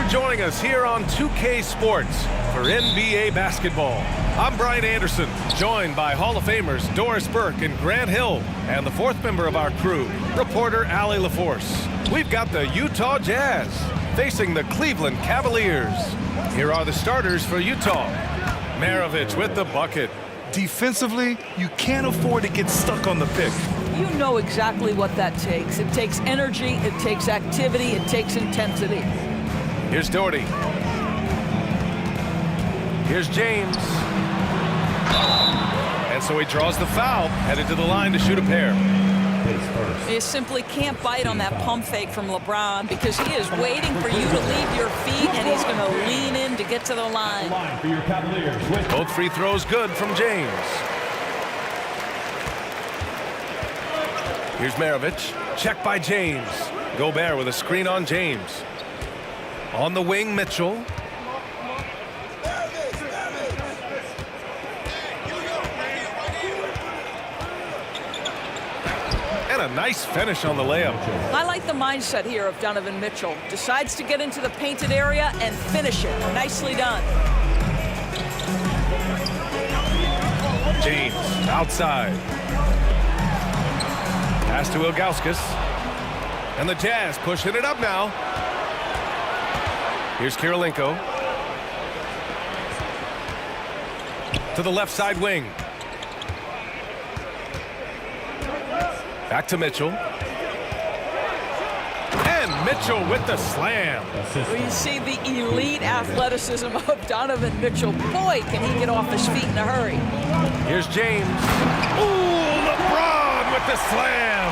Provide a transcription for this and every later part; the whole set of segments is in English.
joining us here on 2K Sports for NBA basketball. I'm Brian Anderson, joined by Hall of Famers Doris Burke and Grant Hill, and the fourth member of our crew, reporter Allie LaForce. We've got the Utah Jazz facing the Cleveland Cavaliers. Here are the starters for Utah. Maravich with the bucket. Defensively, you can't afford to get stuck on the pick. You know exactly what that takes. It takes energy, it takes activity, it takes intensity. Here's Doherty. Here's James. And so he draws the foul, headed to the line to shoot a pair. You simply can't bite on that pump fake from LeBron because he is waiting for you to leave your feet, and he's going to lean in to get to the line. Both free throws good from James. Here's Maravich. Check by James. Gobert with a screen on James. On the wing, Mitchell. And a nice finish on the layup. I like the mindset here of Donovan Mitchell. Decides to get into the painted area and finish it. Nicely done. James outside. Pass to Ilgauskas. And the Jazz pushing it up now. Here's Kirilenko. To the left side wing. Back to Mitchell. And Mitchell with the slam. Well, you see the elite athleticism of Donovan Mitchell. Boy, can he get off his feet in a hurry. Here's James. Ooh, LeBron with the slam.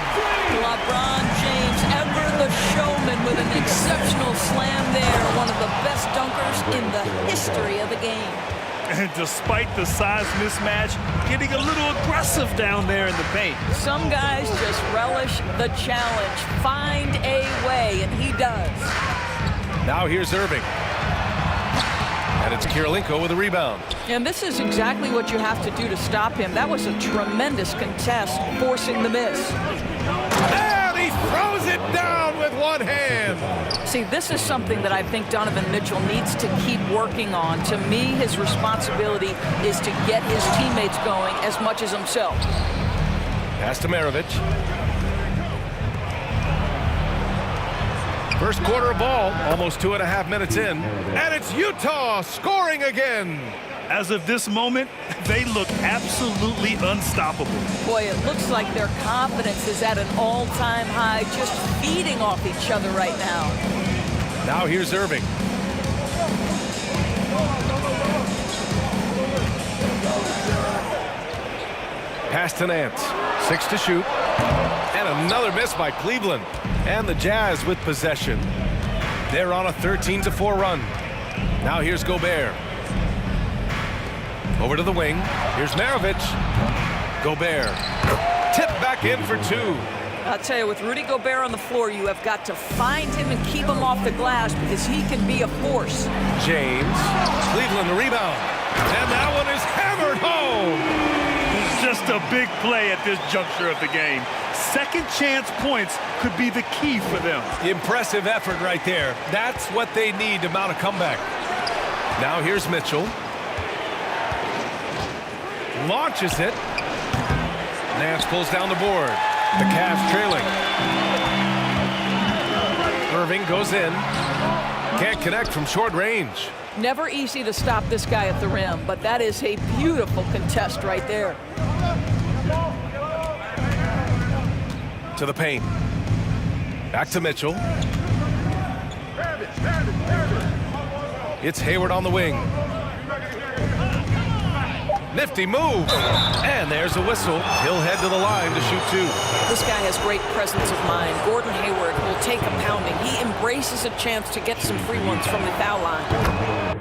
LeBron James, ever the showman, with an exceptional slam there. One of the best dunkers in the history of the game. And despite the size mismatch, getting a little aggressive down there in the paint. Some guys just relish the challenge. Find a way, and he does. Now here's Irving. And it's Kirilenko with a rebound. And this is exactly what you have to do to stop him. That was a tremendous contest, forcing the miss. And he throws it down with one hand. See, this is something that I think Donovan Mitchell needs to keep working on. To me, his responsibility is to get his teammates going as much as himself. Pass to Maravich. First quarter of ball, almost 2.5 minutes in. And it's Utah scoring again. As of this moment, they look absolutely unstoppable. Boy, it looks like their confidence is at an all-time high, just feeding off each other right now. Now here's Irving. Pass to Nance. 6 to shoot. And another miss by Cleveland. And the Jazz with possession. They're on a 13-4 run. Now here's Gobert. Over to the wing. Here's Maravich. Gobert. Tip back in for two. I'll tell you, with Rudy Gobert on the floor, you have got to find him and keep him off the glass because he can be a force. James. Cleveland the rebound. And that one is hammered home. Just a big play at this juncture of the game. Second chance points could be the key for them. Impressive effort right there. That's what they need to mount a comeback. Now here's Mitchell. Launches it. Nance pulls down the board. The Cavs trailing. Irving goes in. Can't connect from short range. Never easy to stop this guy at the rim, but that is a beautiful contest right there. To the paint. Back to Mitchell. It's Hayward on the wing. Nifty move. And there's a whistle. He'll head to the line to shoot two. This guy has great presence of mind. Gordon Hayward will take a pounding. He embraces a chance to get some free ones from the foul line.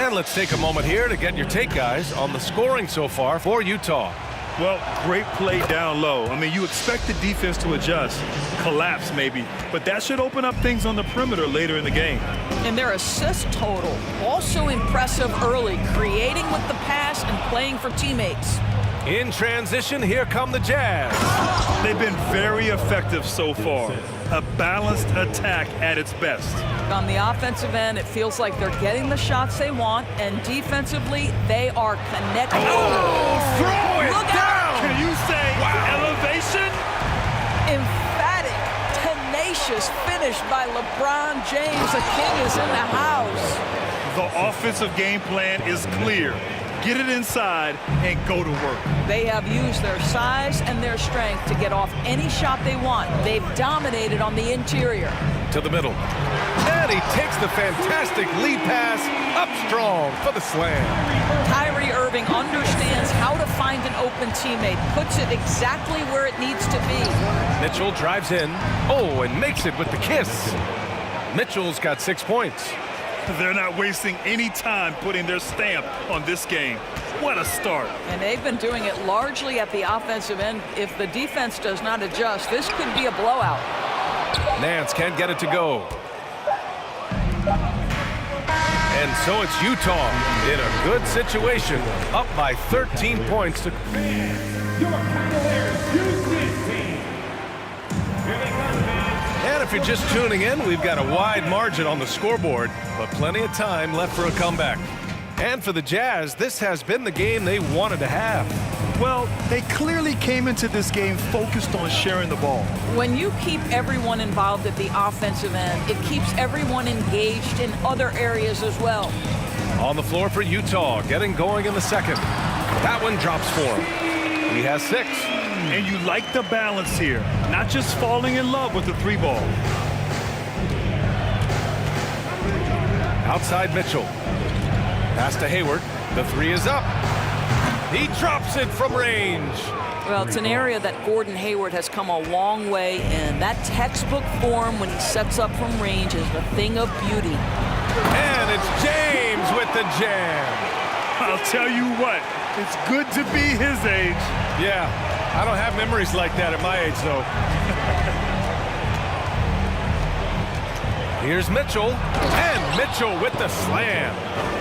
And let's take a moment here to get your take, guys, on the scoring so far for Utah. Well, great play down low. I mean, you expect the defense to adjust, collapse maybe, but that should open up things on the perimeter later in the game. And their assist total, also impressive early, creating with the pass and playing for teammates. In transition, here come the Jazz. They've been very effective so far. A balanced attack at its best. On the offensive end, it feels like they're getting the shots they want, and defensively, they are connected. Oh, throw it Look down! out! Can you say elevation? Emphatic, tenacious finish by LeBron James. The king is in the house. The offensive game plan is clear. Get it inside and go to work. They have used their size and their strength to get off any shot they want. They've dominated on the interior. To the middle. And he takes the fantastic lead pass up strong for the slam. Kyrie Irving understands how to find an open teammate, puts it exactly where it needs to be. Mitchell drives in. Oh, and makes it with the kiss. Mitchell's got 6 points. They're not wasting any time putting their stamp on this game. What a start. And they've been doing it largely at the offensive end. If the defense does not adjust, this could be a blowout. Nance can't get it to go. And so it's Utah in a good situation, up by 13 points. And if you're just tuning in, we've got a wide margin on the scoreboard, but plenty of time left for a comeback. And for the Jazz, this has been the game they wanted to have. Well, they clearly came into this game focused on sharing the ball. When you keep everyone involved at the offensive end, it keeps everyone engaged in other areas as well. On the floor for Utah, getting going in the second. That one drops for him. He has 6. And you like the balance here, not just falling in love with the 3-ball. Outside Mitchell. Pass to Hayward. The 3 is up. He drops it from range. Well, it's an area that Gordon Hayward has come a long way in. That textbook form when he sets up from range is a thing of beauty. And it's James with the jam. I'll tell you what, it's good to be his age. Yeah, I don't have memories like that at my age, though. Here's Mitchell, and Mitchell with the slam.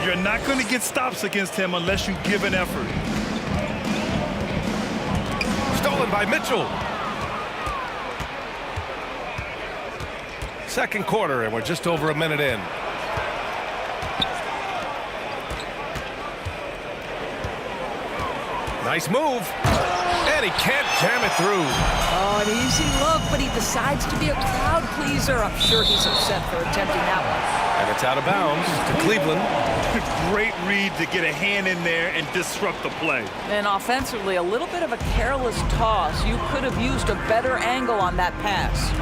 You're not going to get stops against him unless you give an effort. Stolen by Mitchell. Second quarter, and we're just over a minute in. Nice move. And he can't jam it through. Oh, an easy look, but he decides to be a crowd pleaser. I'm sure he's upset for attempting that one. And it's out of bounds to Cleveland. Great read to get a hand in there and disrupt the play. And offensively, a little bit of a careless toss. You could have used a better angle on that pass.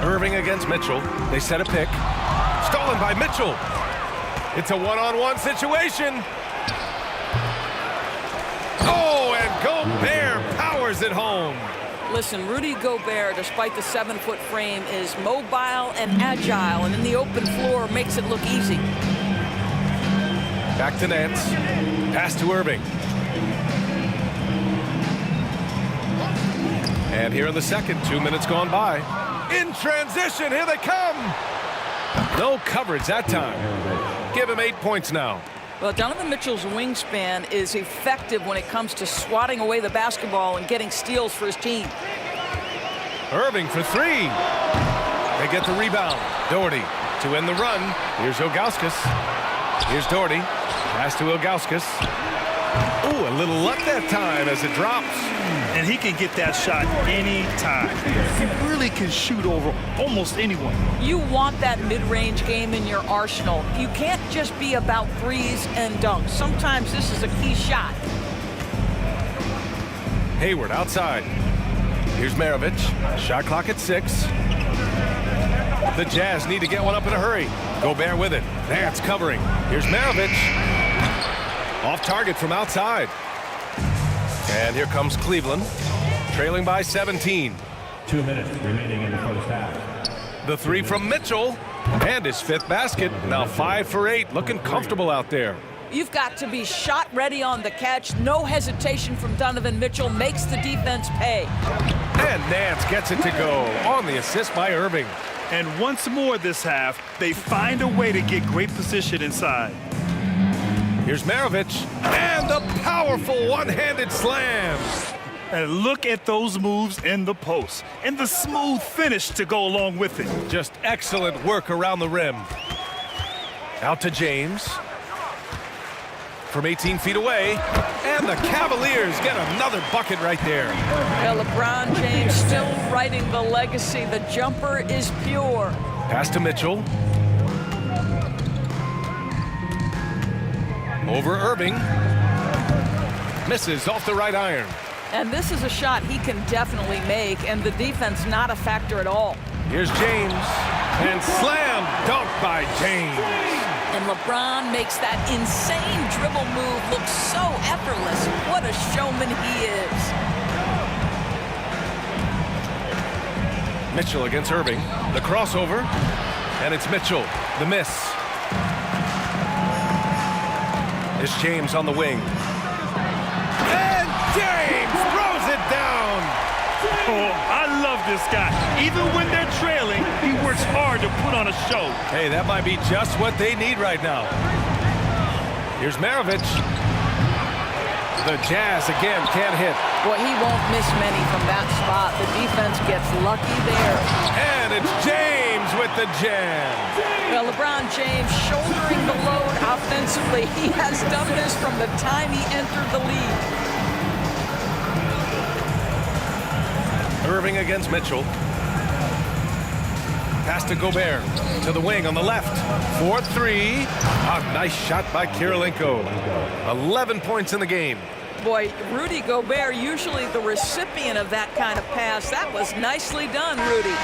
Irving against Mitchell. They set a pick. Stolen by Mitchell. It's a one-on-one situation. Oh, and Gobert powers it home. Listen, Rudy Gobert, despite the 7-foot frame, is mobile and agile, and in the open floor makes it look easy. Back to Nance. Pass to Irving. And here in the second, 2 minutes gone by. In transition, here they come. No coverage that time. Give him 8 points now. Well, Donovan Mitchell's wingspan is effective when it comes to swatting away the basketball and getting steals for his team. Irving for 3. They get the rebound. Doherty to end the run. Here's Ilgauskas. Here's Doherty. Pass to Ilgauskas. Ooh, a little luck that time as it drops. And he can get that shot anytime. He really can shoot over almost anyone. You want that mid-range game in your arsenal. You can't just be about threes and dunks. Sometimes this is a key shot. Hayward outside. Here's Maravich. Shot clock at 6. The Jazz need to get one up in a hurry. Gobert with it. Nance covering. Here's Maravich. Off target from outside. And here comes Cleveland, trailing by 17. 2 minutes remaining in the first half. The 3 from Mitchell. And his 5th basket. Now 5 for 8. Looking comfortable out there. You've got to be shot ready on the catch. No hesitation from Donovan Mitchell. Makes the defense pay. And Nance gets it to go on the assist by Irving. And once more this half, they find a way to get great position inside. Here's Maravich. And the powerful one-handed slam. And look at those moves in the post. And the smooth finish to go along with it. Just excellent work around the rim. Out to James. From 18 feet away. And the Cavaliers get another bucket right there. Well, LeBron James still writing the legacy. The jumper is pure. Pass to Mitchell. Over Irving. Misses off the right iron. And this is a shot he can definitely make, and the defense not a factor at all. Here's James. And slam dunk by James. And LeBron makes that insane dribble move look so effortless. What a showman he is. Mitchell against Irving. The crossover. And it's Mitchell. The miss. It's James on the wing. And James throws it down. Oh, I love this guy. Even when they're trailing, he works hard to put on a show. Hey, that might be just what they need right now. Here's Maravich. The Jazz again can't hit. Boy, he won't miss many from that spot. The defense gets lucky there. And it's James with the jam. Well, LeBron James shouldering the load offensively. He has done this from the time he entered the league. Irving against Mitchell. Pass to Gobert. To the wing on the left. 4-3. A nice shot by Kirilenko. 11 points in the game. Boy, Rudy Gobert, usually the recipient of that kind of pass. That was nicely done, Rudy.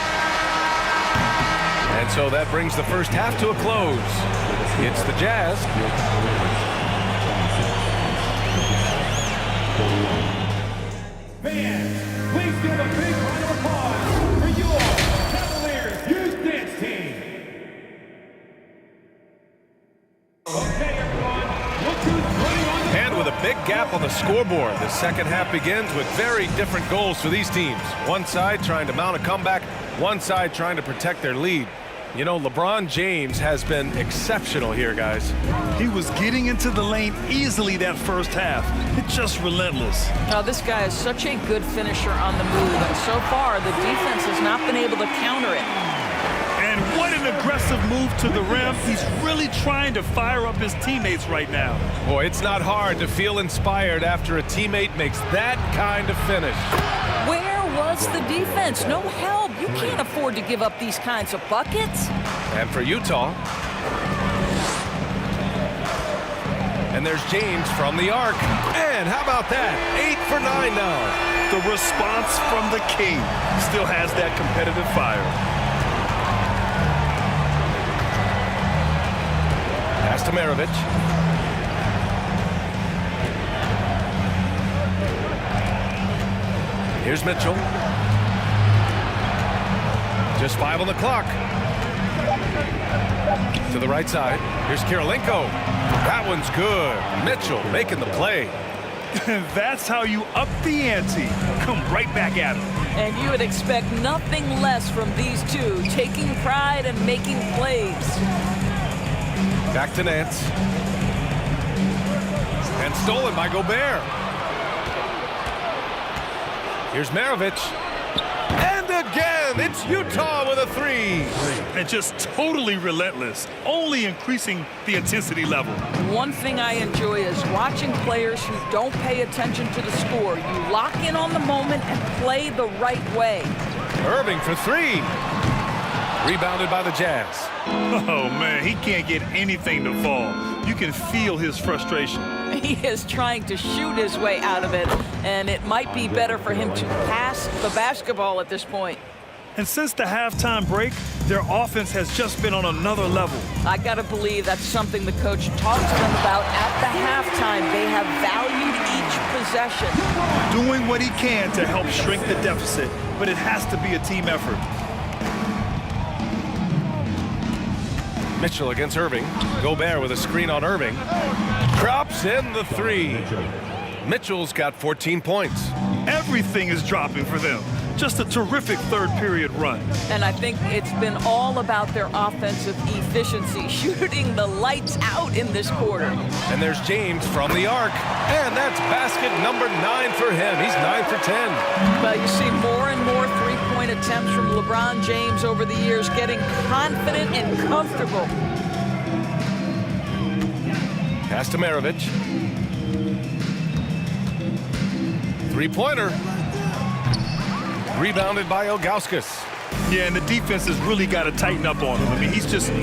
And so that brings the first half to a close. It's the Jazz. Fans, please give a big round of applause for your Cavaliers Youth Dance Team. Okay, everyone, look who's running on the And with a big gap on the scoreboard, the second half begins with very different goals for these teams. One side trying to mount a comeback, one side trying to protect their lead. You know, LeBron James has been exceptional here, guys. He was getting into the lane easily that first half. It's just relentless. Now, this guy is such a good finisher on the move, and so far the defense has not been able to counter it. And what an aggressive move to the rim. He's really trying to fire up his teammates right now. Boy, it's not hard to feel inspired after a teammate makes that kind of finish. Where was the defense? No help. You can't afford to give up these kinds of buckets. And for Utah. And there's James from the arc. And how about that? 8 for 9 now. The response from the king still has that competitive fire. Pass to Maravich. Here's Mitchell. Just 5 on the clock. To the right side. Here's Kirilenko. That one's good. Mitchell making the play. That's how you up the ante. Come right back at him. And you would expect nothing less from these two, taking pride and making plays. Back to Nance. And stolen by Gobert. Here's Maravich. And again, it's Utah with a 3. And just totally relentless, only increasing the intensity level. One thing I enjoy is watching players who don't pay attention to the score. You lock in on the moment and play the right way. Irving for 3. Rebounded by the Jazz. Oh, man, he can't get anything to fall. You can feel his frustration. He is trying to shoot his way out of it, and it might be better for him to pass the basketball at this point. And since the halftime break, their offense has just been on another level. I got to believe that's something the coach talked to them about at the halftime. They have valued each possession. Doing what he can to help shrink the deficit, but it has to be a team effort. Mitchell against Irving. Gobert with a screen on Irving. Drops in the three. Mitchell's got 14 points. Everything is dropping for them. Just a terrific third period run. And I think it's been all about their offensive efficiency, shooting the lights out in this quarter. And there's James from the arc. And that's basket number 9 for him. He's 9 for 10. Well, you see more and more three-point attempts from LeBron James over the years, getting confident and comfortable. Pass to Maravich. Three-pointer. Rebounded by Ilgauskas. Yeah, and the defense has really got to tighten up on him. I mean, he's just too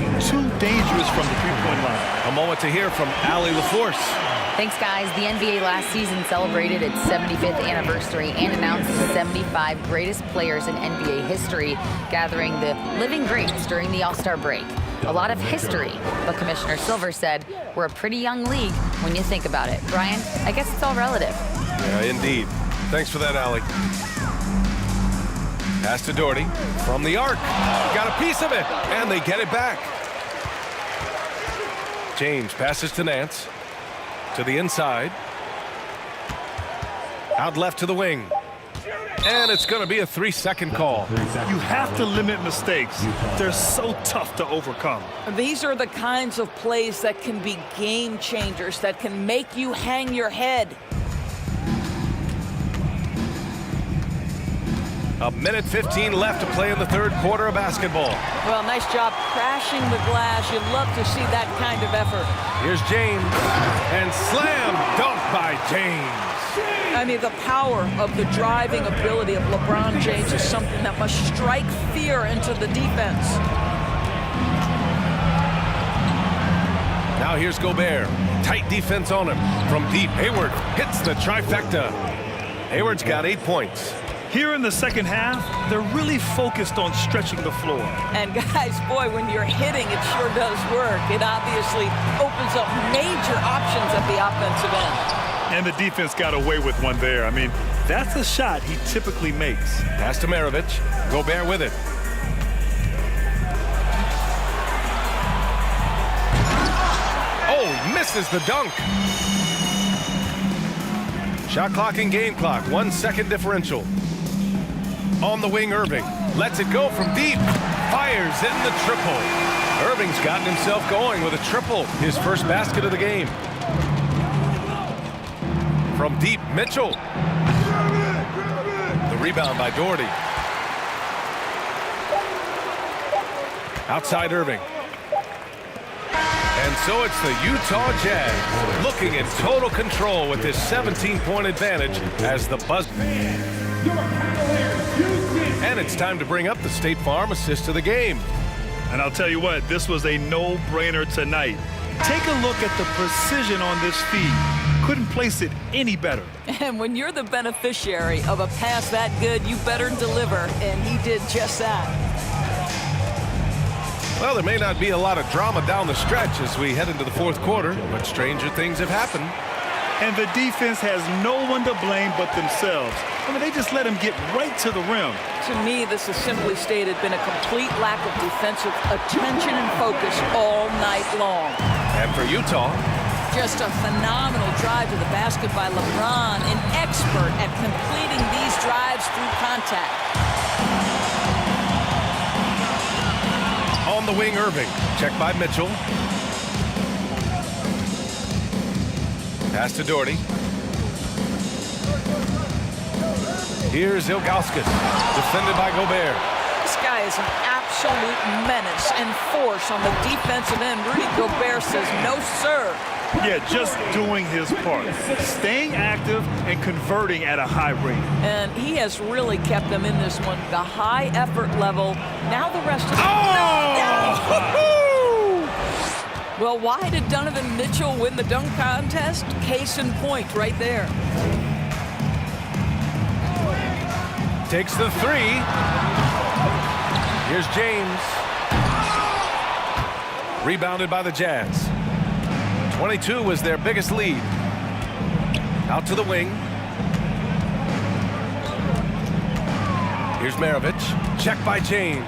dangerous from the three-point line. A moment to hear from Allie LaForce. Thanks, guys. The NBA last season celebrated its 75th anniversary and announced the 75 greatest players in NBA history, gathering the living greats during the All-Star break. A lot of history, but Commissioner Silver said we're a pretty young league when you think about it. Brian, I guess it's all relative. Yeah, indeed. Thanks for that, Allie. Pass to Doherty from the arc. Got a piece of it, and they get it back. James passes to Nance. To the inside. Out left to the wing. And it's going to be a 3-second call. You have to limit mistakes. They're so tough to overcome. These are the kinds of plays that can be game changers, that can make you hang your head. A minute 15 left to play in the third quarter of basketball. Well, nice job crashing the glass. You'd love to see that kind of effort. Here's James. And slam dunk by James. I mean, the power of the driving ability of LeBron James is something that must strike fear into the defense. Now here's Gobert. Tight defense on him. From deep, Hayward hits the trifecta. Hayward's got 8 points. Here in the second half, they're really focused on stretching the floor. And guys, boy, when you're hitting, it sure does work. It obviously opens up major options at the offensive end. And the defense got away with one there. I mean, that's a shot he typically makes. Pass to Maravich. Gobert with it. Oh, misses the dunk. Shot clock and game clock. 1 second differential. On the wing, Irving lets it go from deep. Fires in the triple. Irving's gotten himself going with a triple. His first basket of the game. From deep, Mitchell. The rebound by Doherty. Outside Irving. And so it's the Utah Jazz looking in total control with this 17-point advantage as the buzz. And it's time to bring up the State Farm assist of the game. And I'll tell you what, this was a no-brainer tonight. Take a look at the precision on this feed. Couldn't place it any better. And when you're the beneficiary of a pass that good, you better deliver, and he did just that. Well, there may not be a lot of drama down the stretch as we head into the fourth quarter, but stranger things have happened. And the defense has no one to blame but themselves. I mean, they just let him get right to the rim. To me, this has simply stated been a complete lack of defensive attention and focus all night long. And for Utah, just a phenomenal drive to the basket by LeBron, an expert at completing these drives through contact. On the wing, Irving. Check by Mitchell. Pass to Doherty. Here's Ilgauskas, defended by Gobert. This guy is an absolute menace and force on the defensive end. Rudy Gobert says no, sir. Yeah, just doing his part. Staying active and converting at a high rate. And he has really kept them in this one. The high effort level. Now the rest of the... Oh! Well, why did Donovan Mitchell win the dunk contest? Case in point right there. Takes the three. Here's James. Rebounded by the Jazz. 22 was their biggest lead. Out to the wing. Here's Maravich. Check by James.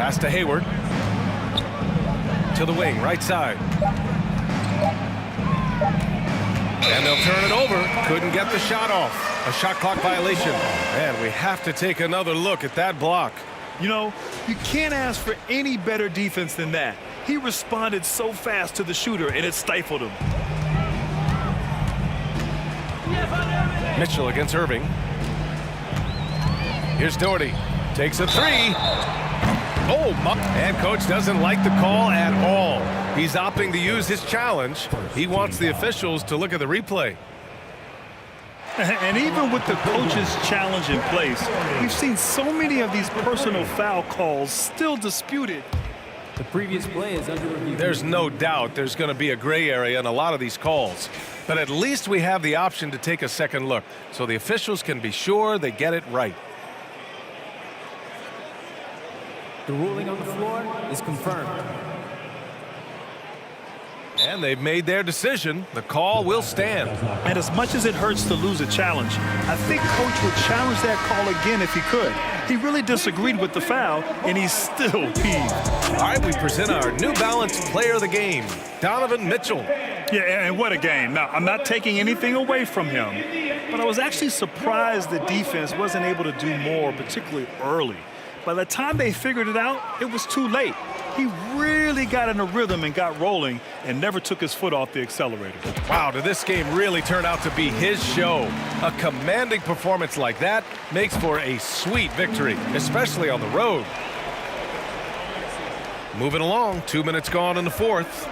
Pass to Hayward. To the wing, right side. And they'll turn it over. Couldn't get the shot off. A shot clock violation. And we have to take another look at that block. You know, you can't ask for any better defense than that. He responded so fast to the shooter, and it stifled him. Mitchell against Irving. Here's Doherty. Takes a three. Oh, and coach doesn't like the call at all. He's opting to use his challenge. He wants the officials to look at the replay. And even with the coach's challenge in place, we've seen so many of these personal foul calls still disputed. The previous play is under review. There's no doubt there's going to be a gray area in a lot of these calls. But at least we have the option to take a second look, so the officials can be sure they get it right. The ruling on the floor is confirmed. And they've made their decision. The call will stand. And as much as it hurts to lose a challenge, I think coach would challenge that call again if he could. He really disagreed with the foul, and he's still peeved. All right, we present our New Balance player of the game, Donovan Mitchell. Yeah, and what a game. Now, I'm not taking anything away from him, but I was actually surprised the defense wasn't able to do more, particularly early. By the time they figured it out, it was too late. He really got in a rhythm and got rolling and never took his foot off the accelerator. Wow, did this game really turn out to be his show? A commanding performance like that makes for a sweet victory, especially on the road. Moving along, 2 minutes gone in the fourth.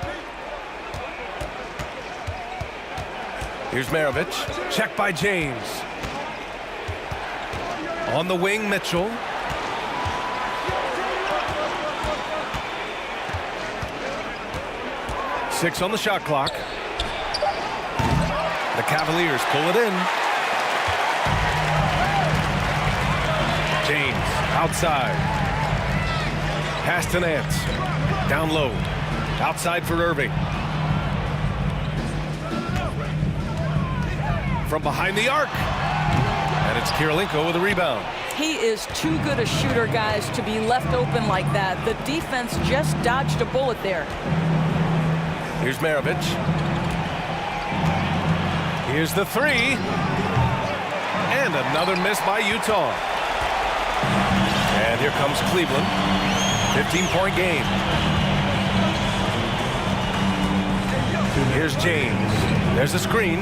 Here's Maravich, checked by James. On the wing, Mitchell. Six on the shot clock. The Cavaliers pull it in. James outside. Pass to Nance. Down low. Outside for Irving. From behind the arc. And it's Kirilenko with a rebound. He is too good a shooter, guys, to be left open like that. The defense just dodged a bullet there. Here's Maravich. Here's the three. And another miss by Utah. And here comes Cleveland. 15-point game. Here's James. There's a screen.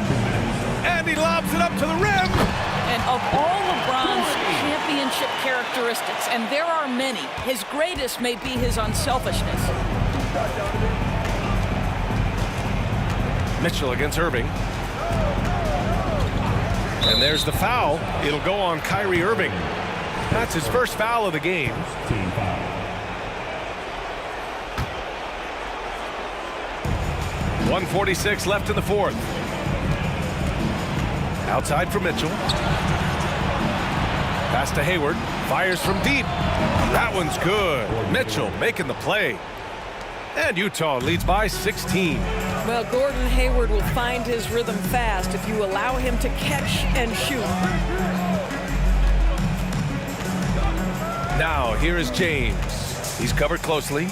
And he lobs it up to the rim. And of all LeBron's championship characteristics, and there are many, his greatest may be his unselfishness. Mitchell against Irving. And there's the foul. It'll go on Kyrie Irving. That's his first foul of the game. Team foul. 1:46 left in the fourth. Outside for Mitchell. Pass to Hayward. Fires from deep. That one's good. Mitchell making the play. And Utah leads by 16. Well, Gordon Hayward will find his rhythm fast if you allow him to catch and shoot. Now, here is James. He's covered closely.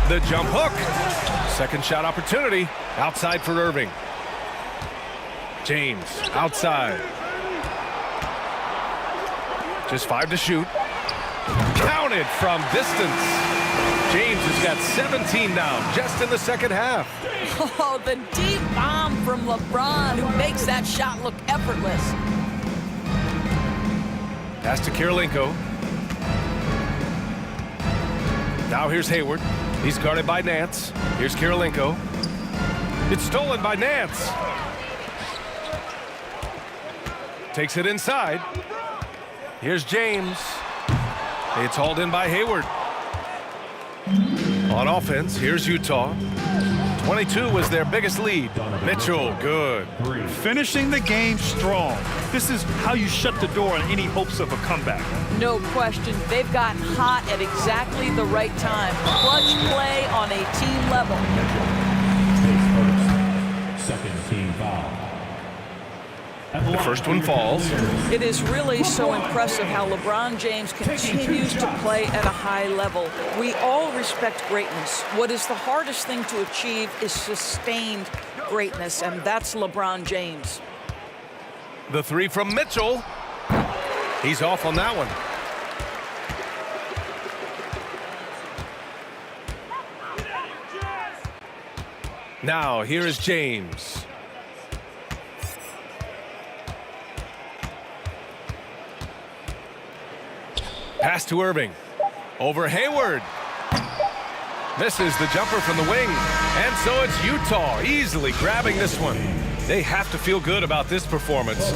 The jump hook. Second shot opportunity. Outside for Irving. James outside. Just 5 to shoot. Counted from distance. James has got 17 now, just in the second half. Oh, the deep bomb from LeBron, who makes that shot look effortless. Pass to Kirilenko. Now here's Hayward. He's guarded by Nance. Here's Kirilenko. It's stolen by Nance. Takes it inside. Here's James. It's hauled in by Hayward. On offense, here's Utah. 22 was their biggest lead. Mitchell, good. Finishing the game strong. This is how you shut the door on any hopes of a comeback. No question, they've gotten hot at exactly the right time. Clutch play on a team level. Second team foul. The first one falls. It is really so impressive how LeBron James continues to play at a high level. We all respect greatness. What is the hardest thing to achieve is sustained greatness, and that's LeBron James. The three from Mitchell. He's off on that one. Now, here is James. Pass to Irving. Over Hayward. Misses the jumper from the wing. And so it's Utah easily grabbing this one. They have to feel good about this performance.